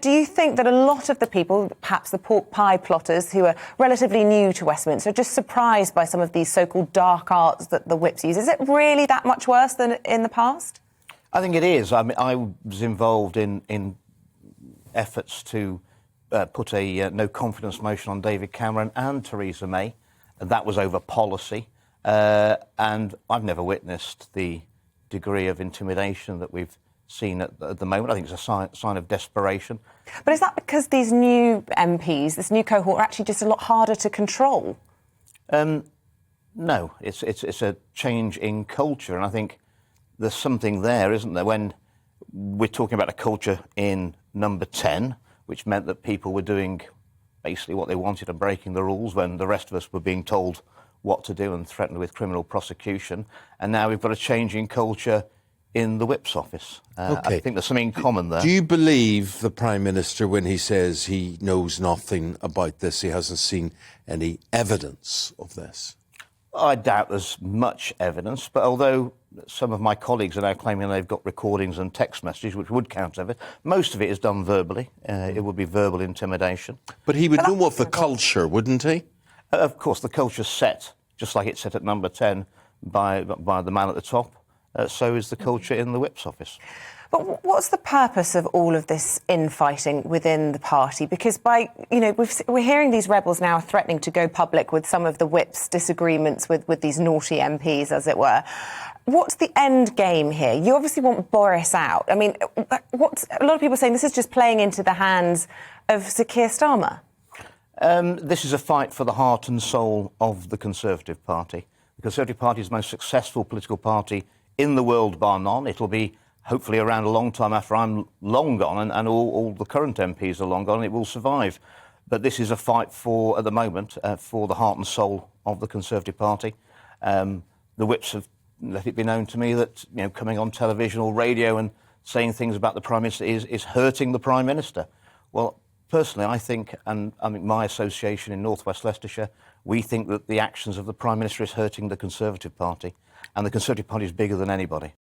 Do you think that a lot of the people, perhaps the pork pie plotters who are relatively new to Westminster, are just surprised by some of these so-called dark arts that the whips use? Is it really that much worse than in the past? I think it is. I mean, I was involved in efforts to put a no confidence motion on David Cameron and Theresa May. That was over policy. And I've never witnessed the degree of intimidation that we've seen at the moment. I think it's a sign of desperation. But is that because these new MPs, this new cohort, are actually just a lot harder to control? No, it's a change in culture, and I think there's something there, isn't there? When we're talking about a culture in number 10, which meant that people were doing basically what they wanted and breaking the rules when the rest of us were being told what to do and threatened with criminal prosecution. And now we've got a change in culture in the whip's office. I think there's something in common there. Do you believe the Prime Minister when he says he knows nothing about this, he hasn't seen any evidence of this? I doubt there's much evidence, but although some of my colleagues are now claiming they've got recordings and text messages, which would count as it, most of it is done verbally. It would be verbal intimidation. But he would know of the culture, wouldn't he? Of course, the culture's set, just like it's set at number 10 by the man at the top. So is the culture in the whip's office. But what's the purpose of all of this infighting within the party? Because we're hearing these rebels now threatening to go public with some of the whip's disagreements with these naughty MPs, as it were. What's the end game here? You obviously want Boris out. I mean, a lot of people are saying this is just playing into the hands of Sir Keir Starmer. This is a fight for the heart and soul of the Conservative Party. The Conservative Party is the most successful political party in the world, bar none. It'll be hopefully around a long time after I'm long gone and all the current MPs are long gone, and it will survive. But this is a fight for, at the moment, for the heart and soul of the Conservative Party. The whips have let it be known to me that coming on television or radio and saying things about the Prime Minister is hurting the Prime Minister. Well, personally, I think, and I mean my association in North West Leicestershire, we think that the actions of the Prime Minister is hurting the Conservative Party, and the Conservative Party is bigger than anybody.